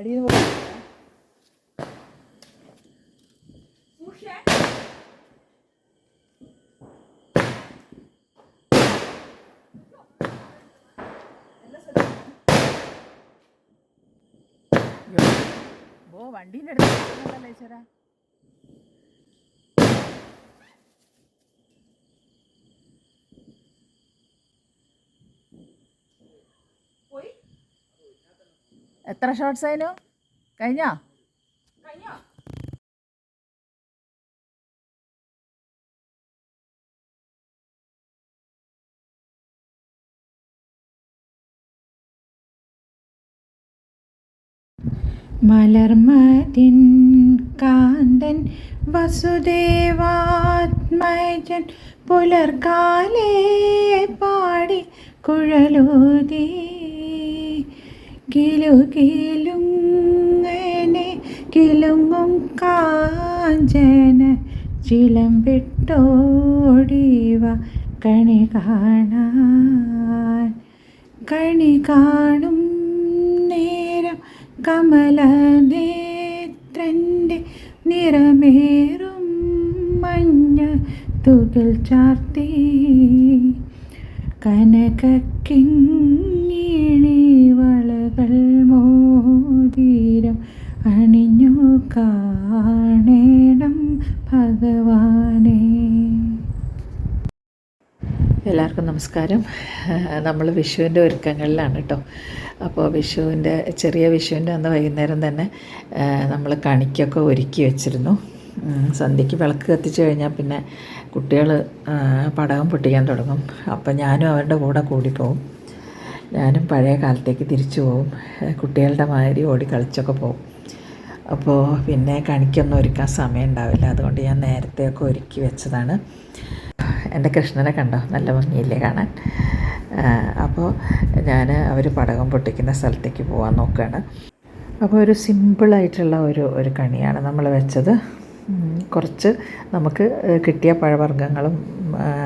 അടിയിൽ നിന്ന് വണ്ടീൻ്റെ അടുത്ത് ചേരാ എത്ര ഷോട്ട്സ് ആയിരുന്നു കഴിഞ്ഞോ? മലർമതിൻ കാന്തൻ വസുദേവാത്മജൻ പുലർക്കാലേ പാടി കുഴലൂതി കിലുകിലുങ്ങനെ കിലുങ്ങും കാഞ്ചന ചിലമ്പിട്ടോടിവ കണി കാണാൻ കണി കാണും നേരം കമലനേത്രൻ്റെ നിറമേറും മഞ്ഞ തുകിൽ ചാർത്തി കനകക്കിങ്ങിണി വളകൾ മോതിരം അണിഞ്ഞു കാണേണം ഭഗവാനെ. എല്ലാവർക്കും നമസ്കാരം. നമ്മൾ വിഷുവിൻ്റെ ഒരുക്കങ്ങളിലാണ് കേട്ടോ. അപ്പോൾ ചെറിയ വിഷുവിൻ്റെ അന്ന് വൈകുന്നേരം തന്നെ നമ്മൾ കണിക്കൊക്കെ ഒരുക്കി വെച്ചിരുന്നു. സന്ധ്യയ്ക്ക് വിളക്ക് കത്തിച്ച് കഴിഞ്ഞാൽ പിന്നെ കുട്ടികൾ പടകം പൊട്ടിക്കാൻ തുടങ്ങും. അപ്പം ഞാനും അവരുടെ കൂടെ കൂടിപ്പോവും. ഞാനും പഴയ കാലത്തേക്ക് തിരിച്ചു പോവും. കുട്ടികളുടെ മാതിരി ഓടി കളിച്ചൊക്കെ പോവും. അപ്പോൾ പിന്നെ കണിക്കൊന്നും ഒരുക്കാൻ സമയം ഉണ്ടാവില്ല. അതുകൊണ്ട് ഞാൻ നേരത്തെയൊക്കെ ഒരുക്കി വെച്ചതാണ്. എൻ്റെ കൃഷ്ണനെ കണ്ടോ, നല്ല ഭംഗിയില്ലേ കാണാൻ. അപ്പോൾ അവർ പടകം പൊട്ടിക്കുന്ന സ്ഥലത്തേക്ക് പോകാൻ നോക്കുകയാണ്. അപ്പോൾ ഒരു സിമ്പിളായിട്ടുള്ള ഒരു കണിയാണ് നമ്മൾ വെച്ചത്. കുറച്ച് നമുക്ക് കിട്ടിയ പഴവർഗ്ഗങ്ങളും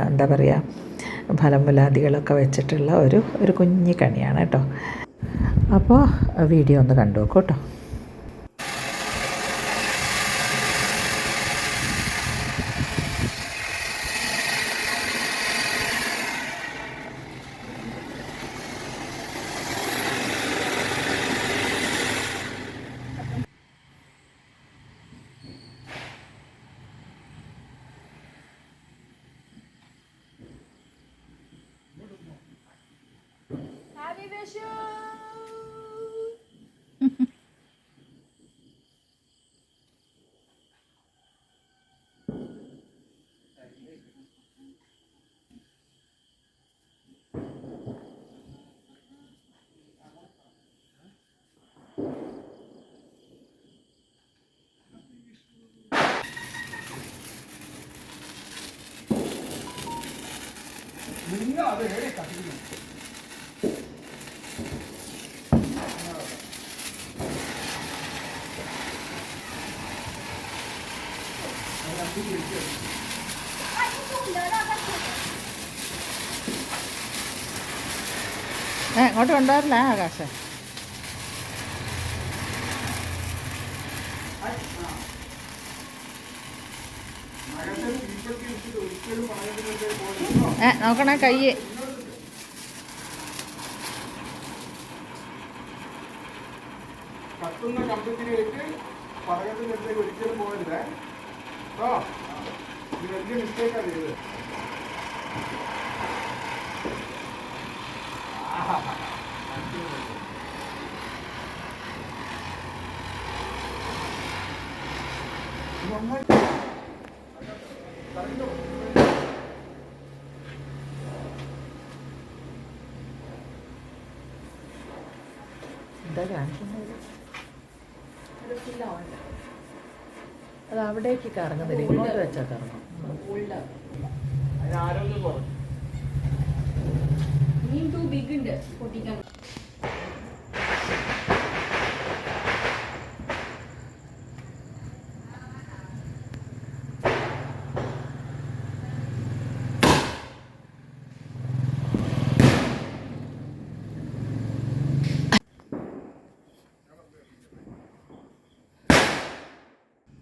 എന്താ പറയുക ഫലമുലാദികളൊക്കെ വെച്ചിട്ടുള്ള ഒരു കുഞ്ഞി കണിയാണ് കേട്ടോ. അപ്പോൾ വീഡിയോ ഒന്ന് കണ്ടു നോക്കൂ കേട്ടോ. അങ്ങോട്ട് കൊണ്ടുവരില്ല ആകാശം. നോക്കണേ കൈ കത്തുന്ന കമ്പത്തിലേക്ക് പറയത്തിൻ്റെ അടുത്തേക്ക് ഒരിക്കലും പോകരുത്. ഇത് വലിയ മിസ്റ്റേക്കാണ് ചെയ്തത്. എന്താ കാണിക്കുന്നത്? അത് അവിടേക്ക് കറങ്ങുന്നില്ല, ഇങ്ങോട്ട് വെച്ചാൽ കറങ്ങും. ആരോഗ്യം കുറഞ്ഞു.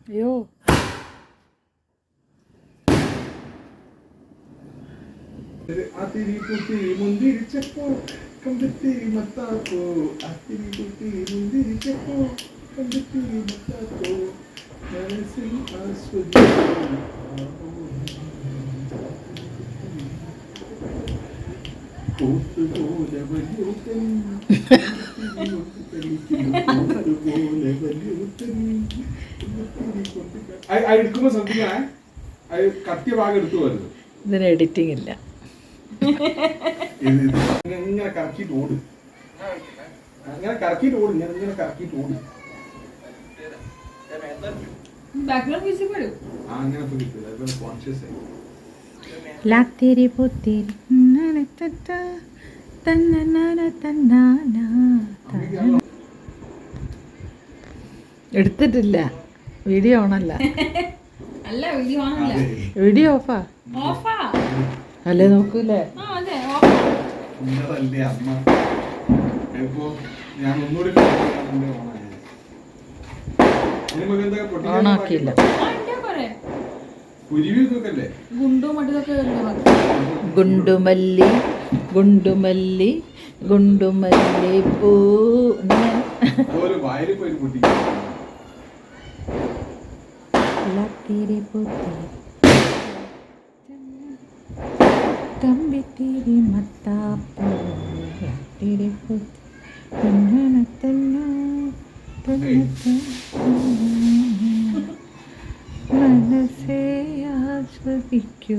അയ്യോ അതിരി കുട്ടി മുന്തിരിച്ചപ്പോ കമ്പത്തിരി മത്താക്കോ അതിരി കുട്ടി മുന്തിരിച്ചപ്പോ കമ്പത്തിരി മത്താക്കോ മനസ്സിൽ ആസ്വദിക്കും കൂട്ടുപോലെ വലിയൊരുത്തൻ കൂട്ടുപോലെ വലിയൊരുത്തൻ എടുക്കുമ്പോ ശ്രദ്ധിക്കണേ അത് കത്തിയ ഭാഗം എടുത്തു വരുന്നത് ഇതിന് എഡിറ്റിംഗ് ഇല്ല ഇങ്ങനെ കറക്കിയിട്ട് ഓട് അങ്ങനെ കറക്കിയിട്ട് ഓട് ഇങ്ങനെ കറക്കിയിട്ട് ഓട് അങ്ങനത്തെ കിട്ടില്ല അതുപോലെ കോൺഷ്യസ് ആയി ലാത്തിരി പുത്തിരി എടുത്തിട്ടില്ല വീഡിയോ ഓണല്ല വീഡിയോ ഓഫാ അല്ലേ നോക്കൂലേ ഇന്നതല്ലേ അമ്മ ഇപ്പൊ ഞാൻ ഒന്നുകൂടി ഓണാക്കിയില്ല കുരുവിയൊക്കെ ഗുണ്ടുമല്ലി ഗുണ്ടുമല്ലി ഗുണ്ടുമല്ലി പൂ ഒരു വയലിൽ പോയി പൊട്ടി ലാത്തിരി പുത്തിരി കമ്പിത്തിരി മത്താപ്പൂ ലാത്തിരി മനസ്സേ ആസ്വദിക്കൂ.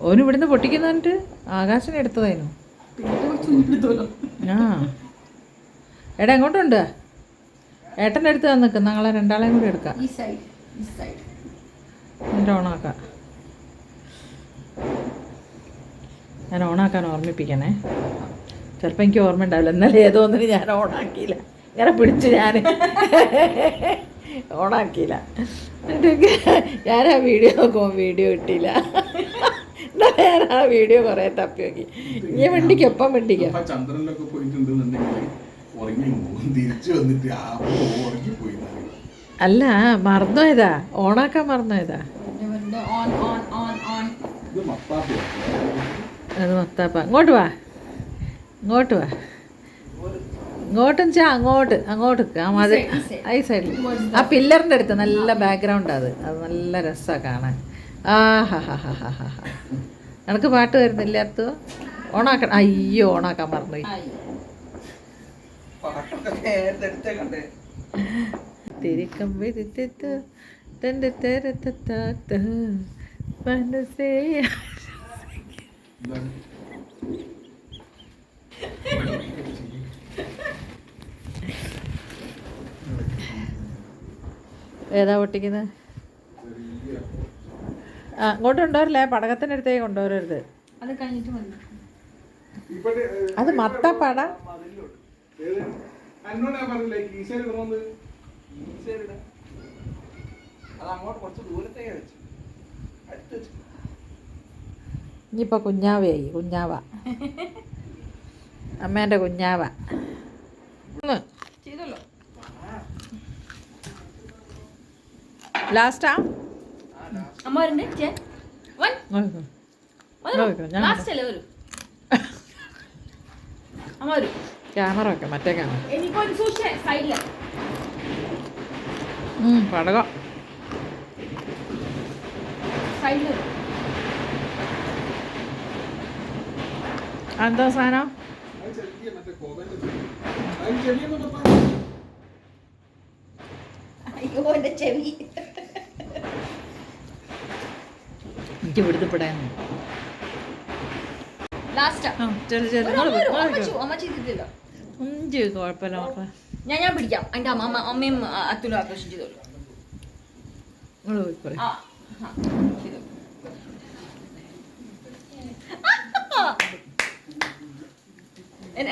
ഓന് ഇവിടുന്ന് പൊട്ടിക്കുന്നിട്ട് ആകാശനെ എടുത്തതായിരുന്നു. ആ എടാ എങ്ങോട്ടുണ്ട്? ഏട്ടൻ്റെ അടുത്ത് നിൽക്ക്, ഞങ്ങളെ രണ്ടാളെയും കൂടി എടുക്കാം. എൻ്റെ ഓണാക്കാം. ഞാൻ ഓണാക്കാൻ ഓർമ്മിപ്പിക്കണേ. ചിലപ്പോൾ എനിക്ക് ഓർമ്മ ഉണ്ടാവില്ല. എന്നാലും ഏതോ ഒന്നിന് ഞാൻ ഓണാക്കിയില്ല. ഇങ്ങനെ പിടിച്ച് ഞാൻ ഓണാക്കിയില്ല. ഞാൻ ആ വീഡിയോ ഇട്ടില്ല. ഞാൻ ആ വീഡിയോ കുറേ തപ്പി നോക്കി. ഞാൻ വണ്ടിക്ക് ഒപ്പം വണ്ടിക്കാം. ചന്ദ്രനിലൊക്കെ പോയിട്ടുണ്ടെന്നുണ്ടെങ്കിൽ തിരിച്ചു വന്നിട്ട് അല്ല, മറന്നുപോയതാ, ഓണാക്കാൻ മറന്നുപോയതാ. അത് മത്താപ്പ. ഇങ്ങോട്ട് വാ, ഇങ്ങോട്ട് വാ, ഇങ്ങോട്ടും ചാ അങ്ങോട്ട് ആ മതി. ഈ സൈഡിൽ ആ പില്ലറിൻ്റെ അടുത്ത് നല്ല ബാക്ക്ഗ്രൗണ്ടാണ് അത്. അത് നല്ല രസമാണ് കാണാൻ. ആ ഹാ ഹാ ഹാ ഹാ ഹാ ഹാ. നിനക്ക് പാട്ട് വരുന്നില്ല അത്തോ? ഓണാക്കണം. അയ്യോ, ഓണാക്കാൻ മറന്നുപോയി. തിരിക്കമ്പി തൻ്റെ തരത്ത മനസ്സേ ഏതാ പൊട്ടിക്കുന്നത്? ആ ഇങ്ങോട്ട് കൊണ്ടുവരില്ലേ, പടകത്തിൻ്റെ അടുത്തേക്ക് കൊണ്ടുവരരുത്. അത് മത്തപ്പാട. ഇനിയിപ്പോൾ കുഞ്ഞാവയായി. കുഞ്ഞാവ, അമ്മേൻ്റെ കുഞ്ഞാവ. ലാസ്റ്റാ ക്യാമറ ഒക്കെ മറ്റേ ക്യാമറ പടകം എന്താ സാധനം? എനിക്ക് പിടുത്തപ്പെടാൻ കുഴപ്പമില്ല മക്കളെ. ഞാൻ പിടിക്കാം. എൻ്റെ അമ്മയും അത്തുലും ആഘോഷം ചെയ്തോളൂ.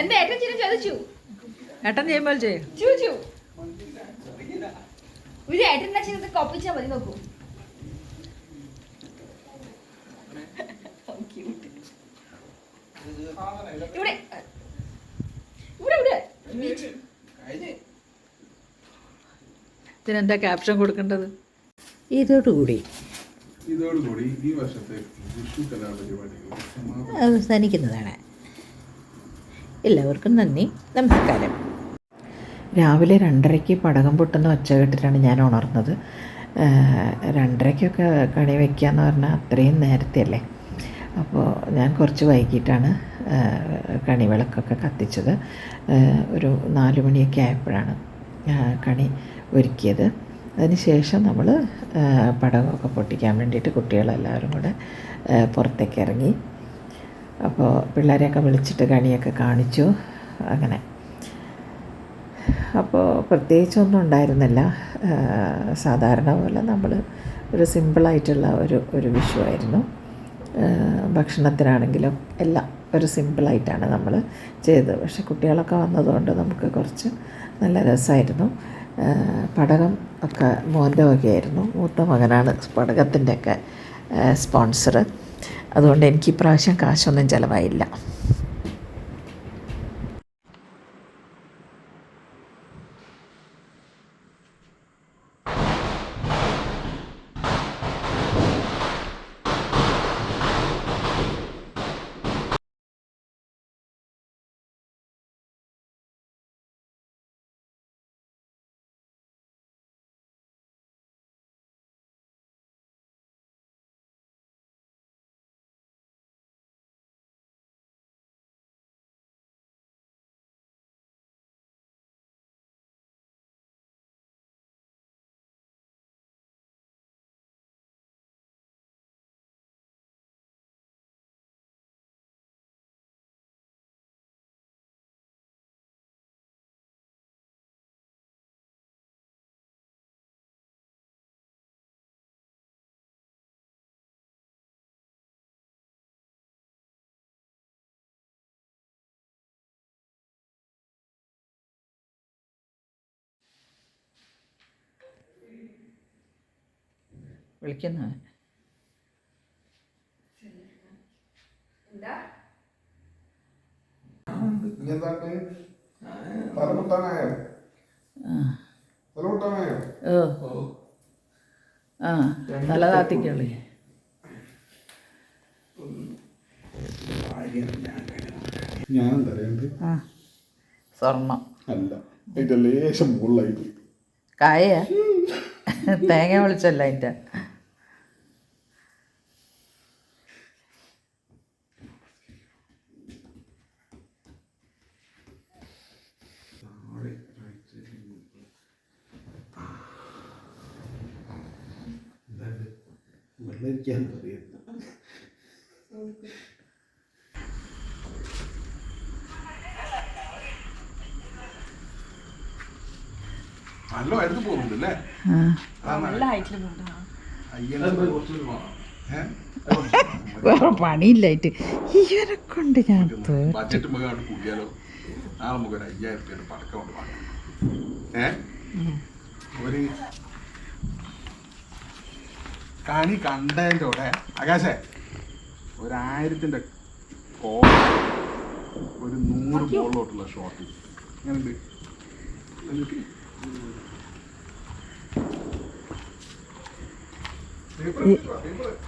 എന്താ ഏട്ടൻ ചോദിച്ചു? ഏട്ടൻ ചെയ്യുമ്പോൾ ചെയ്യും. ഒരു ഏട്ടൻ എന്താ ചെയ്തത്? കോപ്പിച്ചാൽ മതി. നോക്കൂ, ഇവിടെ ഇവിടെ ഇവിടെ ഇതിനെന്താ ക്യാപ്ഷൻ കൊടുക്കേണ്ടത്? ഇതോടുകൂടി ഇതോടുകൂടി ഈ വർഷത്തെ വിഷു കലാപരിപാടികൾ സമാപനം. അവസാനിക്കുന്നതാണ്. എല്ലാവർക്കും നന്ദി, നമസ്കാരം. രാവിലെ 2:30 പടകം പൊട്ടുന്ന ഒച്ച കേട്ടിട്ടാണ് ഞാൻ ഉണർന്നത്. 2:30 കണി വയ്ക്കാന്ന് പറഞ്ഞാൽ അത്രയും നേരത്തെ അല്ലേ. അപ്പോൾ ഞാൻ കുറച്ച് വൈകിട്ടാണ് കണിവിളക്കൊക്കെ കത്തിച്ചത്. ഒരു 4 മണിയൊക്കെ ആയപ്പോഴാണ് കണി ഒരുക്കിയത്. അതിന് ശേഷം നമ്മൾ പടകമൊക്കെ പൊട്ടിക്കാൻ വേണ്ടിയിട്ട് കുട്ടികളെല്ലാവരും കൂടെ പുറത്തേക്ക് ഇറങ്ങി. അപ്പോൾ പിള്ളേരെയൊക്കെ വിളിച്ചിട്ട് കണിയൊക്കെ കാണിച്ചു. അങ്ങനെ അപ്പോൾ പ്രത്യേകിച്ചൊന്നും ഉണ്ടായിരുന്നില്ല. സാധാരണ പോലെ നമ്മൾ ഒരു സിമ്പിളായിട്ടുള്ള ഒരു വിഷുവായിരുന്നു. ഭക്ഷണത്തിനാണെങ്കിലും എല്ലാം ഒരു സിമ്പിളായിട്ടാണ് നമ്മൾ ചെയ്തത്. പക്ഷേ കുട്ടികളൊക്കെ വന്നതുകൊണ്ട് നമുക്ക് കുറച്ച് നല്ല രസമായിരുന്നു. പടകം ഒക്കെ മോൻ്റെ വകയായിരുന്നു. മൂത്ത മകനാണ് പടകത്തിൻ്റെയൊക്കെ സ്പോൺസർ. അതുകൊണ്ട് എനിക്ക് ഇപ്രാവശ്യം കാശൊന്നും ചിലവായില്ല. വിളിക്കുന്ന തല താത്തിക്കുള്ളൂ. ഞാനെന്താ അറിയണ്ട്? സ്വർണം അല്ല, അതിന്റെ ലേശം മുകളിലായി പോയി. കായ തേങ്ങ വിളിച്ചല്ല അതിൻ്റെ. വെള്ളരിക്കാൻ അറിയാം. നല്ല എടുത്ത് പോകുന്നുണ്ടല്ലേ? വേറെ പണിയില്ലായിട്ട് ഇവരെ കൊണ്ട് ഞാൻ ബഡ്ജറ്റ് മുഖം കൂട്ടിയാലോ? നാളെ മുഖം 5000 രൂപയുടെ പടക്കം കൊണ്ട് വാങ്ങാം. ഒരു കണി കണ്ടതിൻ്റെ കൂടെ ആകാശേ 1000-ന്റെ കോൾ, ഒരു 100 ബോളിലോട്ടുള്ള ഷോട്ട് അങ്ങനെയുണ്ട്.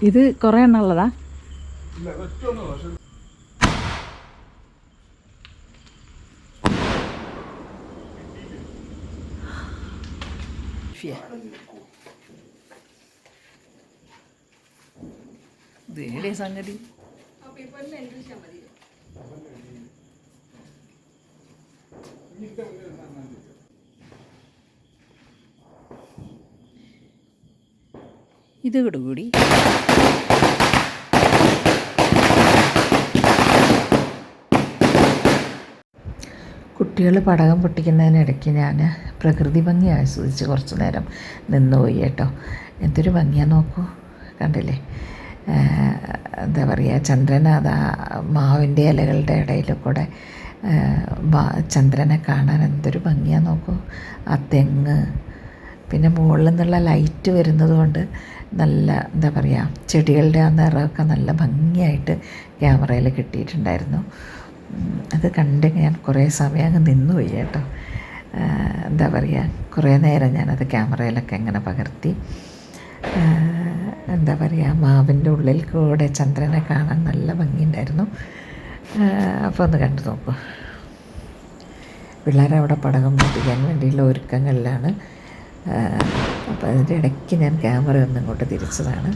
ഇത് കുറേ എണ്ണം ഉള്ളതാ? ഇല്ല, ഒറ്റ ഒന്നും. പക്ഷെ സംഗതി ഇതോടുകൂടി കുട്ടികൾ പടകം പൊട്ടിക്കുന്നതിനിടയ്ക്ക് ഞാൻ പ്രകൃതി ഭംഗി ആസ്വദിച്ച് കുറച്ച് നേരം നിന്നുപോയി കേട്ടോ. എന്തൊരു ഭംഗിയാന്ന് നോക്കൂ, കണ്ടില്ലേ? എന്താ പറയുക, ചന്ദ്രൻ അതാ മാവിൻ്റെ ഇലകളുടെ ഇടയിൽ കൂടെ ചന്ദ്രനെ കാണാൻ എന്തൊരു ഭംഗിയാന്ന് നോക്കൂ. ആ തെങ്ങ്, പിന്നെ മുകളിൽ നിന്നുള്ള ലൈറ്റ് വരുന്നത് കൊണ്ട് നല്ല എന്താ പറയുക, ചെടികളുടെ ആ നിറമൊക്കെ നല്ല ഭംഗിയായിട്ട് ക്യാമറയിൽ കിട്ടിയിട്ടുണ്ടായിരുന്നു. അത് കണ്ട് ഞാൻ കുറേ സമയം അങ്ങ് നിന്നുപോയി കേട്ടോ. എന്താ പറയുക, കുറേ നേരം ഞാനത് ക്യാമറയിലൊക്കെ ഇങ്ങനെ പകർത്തി. എന്താ പറയുക, മാവിൻ്റെ ഉള്ളിൽ കൂടെ ചന്ദ്രനെ കാണാൻ നല്ല ഭംഗിയുണ്ടായിരുന്നു. അപ്പോൾ ഒന്ന് കണ്ടു നോക്കൂ. പിള്ളേരവിടെ പടകം പൊട്ടിക്കാൻ വേണ്ടിയുള്ള ഒരുക്കങ്ങളിലാണ്. അപ്പോൾ അതിൻ്റെ ഇടയ്ക്ക് ഞാൻ ക്യാമറ ഒന്നും ഇങ്ങോട്ട് തിരിച്ചതാണ്.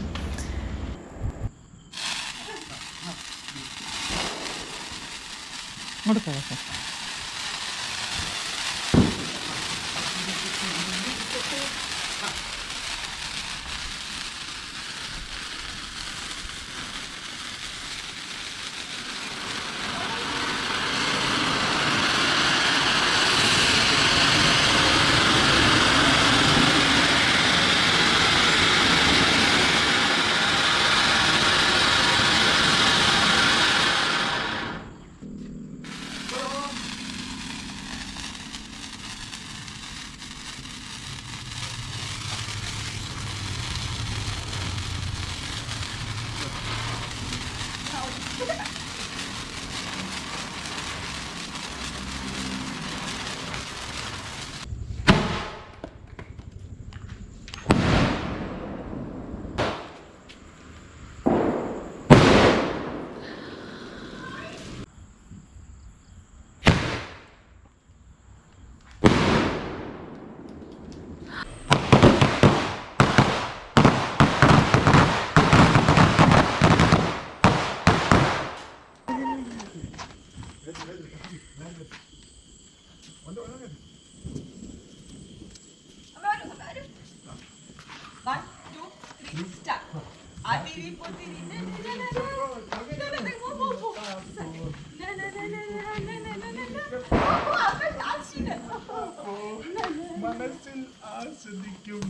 മനസ്സിൽ ആസ്വദിക്കും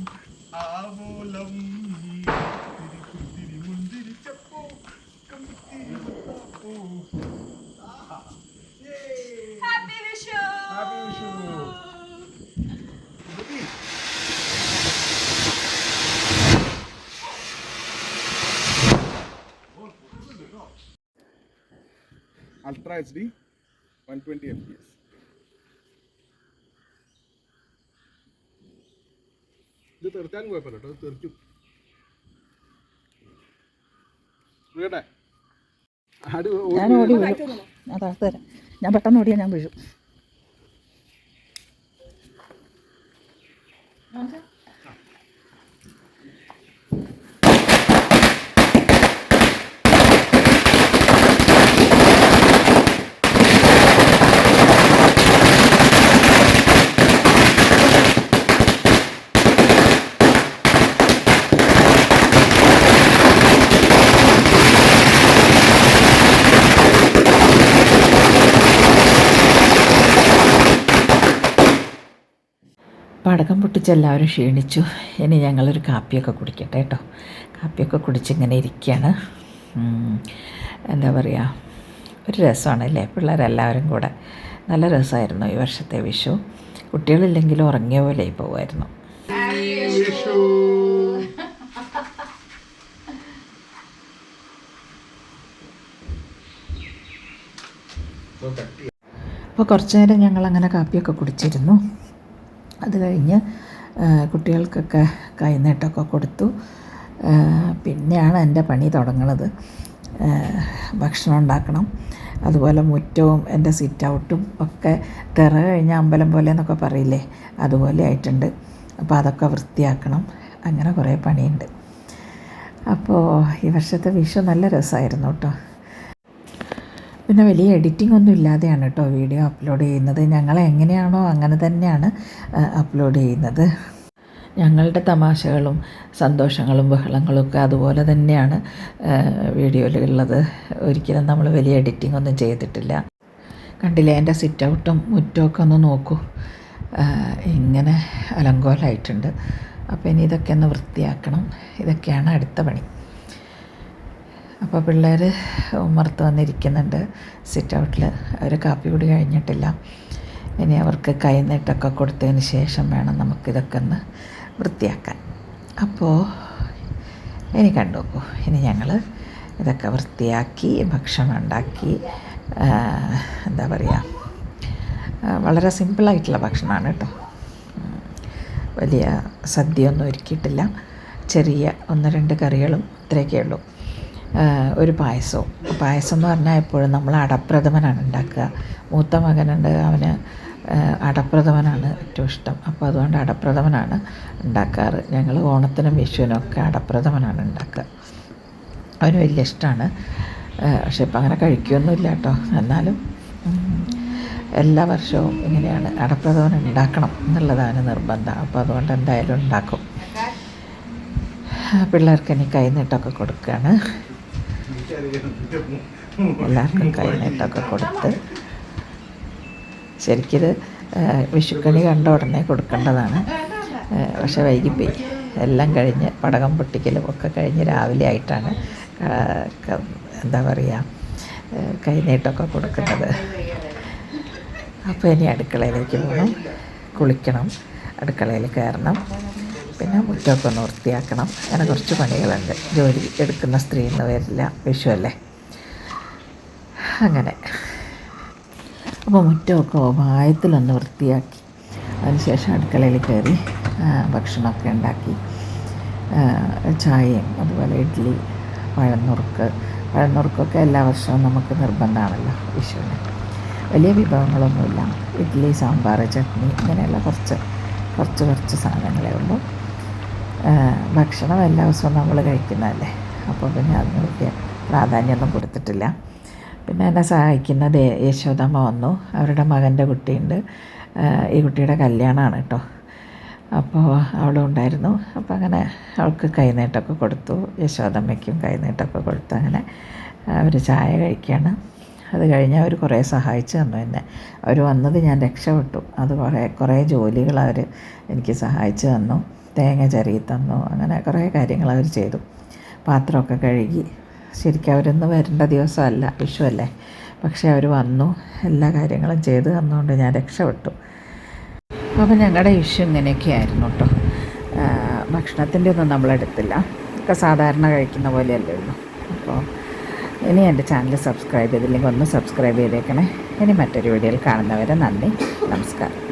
ആവോളം മുന്തിരിച്ചപ്പോ Happy Vishu! Ultra HD 120 FPS. ഇത് തെറിച്ചാലും കുഴപ്പമില്ല കേട്ടോ, തെറിച്ചു വീട്ടെ. ഞാൻ ഓടി വീഴും. അതാ തരാം. ഞാൻ പെട്ടെന്ന് ഓടിയാൽ ഞാൻ വീഴും. പടക്കം പൊട്ടിച്ച് എല്ലാവരും ക്ഷീണിച്ചു. ഇനി ഞങ്ങളൊരു കാപ്പിയൊക്കെ കുടിക്കട്ടെ കേട്ടോ. കാപ്പിയൊക്കെ കുടിച്ചിങ്ങനെ ഇരിക്കുകയാണ്. എന്താ പറയുക, ഒരു രസമാണല്ലേ പിള്ളേരെല്ലാവരും കൂടെ. നല്ല രസമായിരുന്നു ഈ വർഷത്തെ വിഷു. കുട്ടികളില്ലെങ്കിലും ഉറങ്ങിയ പോലെ പോകുമായിരുന്നു. അപ്പോൾ കുറച്ച് നേരം ഞങ്ങളങ്ങനെ കാപ്പിയൊക്കെ കുടിച്ചിരുന്നു. അത് കഴിഞ്ഞ് കുട്ടികൾക്കൊക്കെ കൈനീട്ടമൊക്കെ കൊടുത്തു. പിന്നെയാണ് എൻ്റെ പണി തുടങ്ങുന്നത്. ഭക്ഷണം ഉണ്ടാക്കണം. അതുപോലെ മുറ്റവും എൻ്റെ സിറ്റ് ഔട്ടും ഒക്കെ തിറ കഴിഞ്ഞ അമ്പലം പോലെ എന്നൊക്കെ പറയില്ലേ, അതുപോലെ ആയിട്ടുണ്ട്. അപ്പോൾ അതൊക്കെ വൃത്തിയാക്കണം. അങ്ങനെ കുറേ പണിയുണ്ട്. അപ്പോൾ ഈ വർഷത്തെ വിഷു നല്ല രസമായിരുന്നു കേട്ടോ. പിന്നെ വലിയ എഡിറ്റിംഗ് ഒന്നും ഇല്ലാതെയാണ് കേട്ടോ വീഡിയോ അപ്ലോഡ് ചെയ്യുന്നത്. ഞങ്ങൾ എങ്ങനെയാണോ അങ്ങനെ തന്നെയാണ് അപ്ലോഡ് ചെയ്യുന്നത്. ഞങ്ങളുടെ തമാശകളും സന്തോഷങ്ങളും ബഹളങ്ങളും ഒക്കെ അതുപോലെ തന്നെയാണ് വീഡിയോയിലുള്ളത്. ഒരിക്കലും നമ്മൾ വലിയ എഡിറ്റിംഗ് ഒന്നും ചെയ്തിട്ടില്ല. കണ്ടില്ലേ, എൻ്റെ സിറ്റ് ഔട്ടും മുറ്റമൊക്കെ ഒന്ന് നോക്കൂ, ഇങ്ങനെ അലങ്കോലമായിട്ടുണ്ട്. അപ്പോൾ ഇനി ഇതൊക്കെ ഒന്ന് വൃത്തിയാക്കണം. ഇതൊക്കെയാണ് അടുത്ത പണി. അപ്പോൾ പിള്ളേർ ഉമ്മർത്ത് വന്നിരിക്കുന്നുണ്ട് സിറ്റ് ഔട്ടിൽ. അവർ കാപ്പി കൂടി കഴിഞ്ഞിട്ടില്ല. ഇനി അവർക്ക് കൈനീട്ടൊക്കെ കൊടുത്തതിന് ശേഷം വേണം നമുക്കിതൊക്കെ ഒന്ന് വൃത്തിയാക്കാൻ. അപ്പോൾ ഇനി കണ്ടു നോക്കൂ, ഇനി ഞങ്ങൾ ഇതൊക്കെ വൃത്തിയാക്കി ഭക്ഷണം ഉണ്ടാക്കി എന്താ പറയുക, വളരെ സിമ്പിളായിട്ടുള്ള ഭക്ഷണമാണ് കേട്ടോ. വലിയ സദ്യയൊന്നും ഒരുക്കിയിട്ടില്ല. ചെറിയ 1-2 കറികളും ഇത്രയൊക്കെ ഉള്ളൂ. ഒരു പായസം എന്ന് പറഞ്ഞാൽ എപ്പോഴും നമ്മൾ അടപ്രഥമനാണ് ഉണ്ടാക്കുക. മൂത്ത മകനുണ്ട്, അവന് അടപ്രഥമനാണ് ഏറ്റവും ഇഷ്ടം. അപ്പോൾ അതുകൊണ്ട് അടപ്രഥമനാണ് ഉണ്ടാക്കാറ്. ഞങ്ങൾ ഓണത്തിനും വിഷുവിനും ഒക്കെ അടപ്രഥമനാണ് ഉണ്ടാക്കുക. അവന് വലിയ ഇഷ്ടമാണ്. പക്ഷെ ഇപ്പം അങ്ങനെ കഴിക്കുകയൊന്നുമില്ല കേട്ടോ. എന്നാലും എല്ലാ വർഷവും ഇങ്ങനെയാണ് അടപ്രഥമൻ ഉണ്ടാക്കണം എന്നുള്ളതാണ് നിർബന്ധം. അപ്പോൾ അതുകൊണ്ട് എന്തായാലും ഉണ്ടാക്കും. പിള്ളേർക്ക് ഇനി കൈനീട്ടമൊക്കെ കൊടുക്കുകയാണ്. എല്ലാവർക്കും കൈനീട്ടമൊക്കെ കൊടുത്ത്, ശരിക്കിത് വിഷുക്കണി കണ്ട ഉടനെ കൊടുക്കേണ്ടതാണ്. പക്ഷെ വൈകിപ്പോയി. എല്ലാം കഴിഞ്ഞ് പടകം പൊട്ടിക്കലും ഒക്കെ കഴിഞ്ഞ് രാവിലെ ആയിട്ടാണ് എന്താ പറയുക കൈനീട്ടമൊക്കെ കൊടുക്കുന്നത്. അപ്പോൾ ഇനി അടുക്കളയിലേക്ക് പോകണം, കുളിക്കണം, അടുക്കളയിൽ കയറണം, പിന്നെ മുറ്റമൊക്കെ ഒന്ന് വൃത്തിയാക്കണം. അങ്ങനെ കുറച്ച് പണികളുണ്ട്. ജോലി എടുക്കുന്ന സ്ത്രീ എന്ന് വരില്ല, വിഷു അല്ലേ. അങ്ങനെ അപ്പോൾ മുറ്റമൊക്കെ വായത്തിലൊന്ന് വൃത്തിയാക്കി അതിനുശേഷം അടുക്കളയിൽ കയറി ഭക്ഷണമൊക്കെ ഉണ്ടാക്കി. ചായയും അതുപോലെ ഇഡ്ഡലി, പഴന്നുറുക്കൊക്കെ എല്ലാ വർഷവും നമുക്ക് നിർബന്ധമാണല്ലോ വിഷുവിന്. വലിയ വിഭവങ്ങളൊന്നുമില്ല. ഇഡ്ഡലി, സാമ്പാർ, ചട്നി ഇങ്ങനെയുള്ള കുറച്ച് സാധനങ്ങളേ ഉള്ളൂ. ഭക്ഷണം എല്ലാ ദിവസവും നമ്മൾ കഴിക്കുന്നതല്ലേ, അപ്പോൾ പിന്നെ അതിന് വലിയ പ്രാധാന്യമൊന്നും കൊടുത്തിട്ടില്ല. പിന്നെ എന്നെ സഹായിക്കുന്നത് യശോദമ്മ വന്നു. അവരുടെ മകൻ്റെ കുട്ടിയുണ്ട്. ഈ കുട്ടിയുടെ കല്യാണമാണ് കേട്ടോ. അപ്പോൾ അവളും ഉണ്ടായിരുന്നു. അപ്പോൾ അങ്ങനെ അവൾക്ക് കൈനീട്ടമൊക്കെ കൊടുത്തു. യശോദമ്മയ്ക്കും കൈനീട്ടമൊക്കെ കൊടുത്തു. അങ്ങനെ അവർ ചായ കഴിക്കുകയാണ്. അത് കഴിഞ്ഞ് അവർ കുറേ സഹായിച്ചു തന്നു എന്നെ. അവർ വന്നത് ഞാൻ രക്ഷപ്പെട്ടു. അത് കുറേ ജോലികൾ അവർ എനിക്ക് സഹായിച്ചു തന്നു. തേങ്ങ ചിരകി തന്നു. അങ്ങനെ കുറേ കാര്യങ്ങൾ അവർ ചെയ്തു. പാത്രമൊക്കെ കഴുകി. ശരിക്കും അവരൊന്ന് വരേണ്ട ദിവസമല്ല, വിഷു അല്ലേ. പക്ഷേ അവർ വന്നു, എല്ലാ കാര്യങ്ങളും ചെയ്ത് തന്നുകൊണ്ട് ഞാൻ രക്ഷപ്പെട്ടു. അപ്പോൾ ഞങ്ങളുടെ വിഷു ഇങ്ങനെയൊക്കെ ആയിരുന്നു കേട്ടോ. ഭക്ഷണത്തിൻ്റെ ഒന്നും നമ്മളെടുത്തില്ല. ഒക്കെ സാധാരണ കഴിക്കുന്ന പോലെയല്ലേ ഉള്ളൂ. അപ്പോൾ ഇനി എൻ്റെ ചാനൽ സബ്സ്ക്രൈബ് ചെയ്തില്ലെങ്കിൽ ഒന്ന് സബ്സ്ക്രൈബ് ചെയ്തേക്കണേ. ഇനി മറ്റൊരു വീഡിയോയിൽ കാണുന്നവരെ നന്ദി, നമസ്കാരം.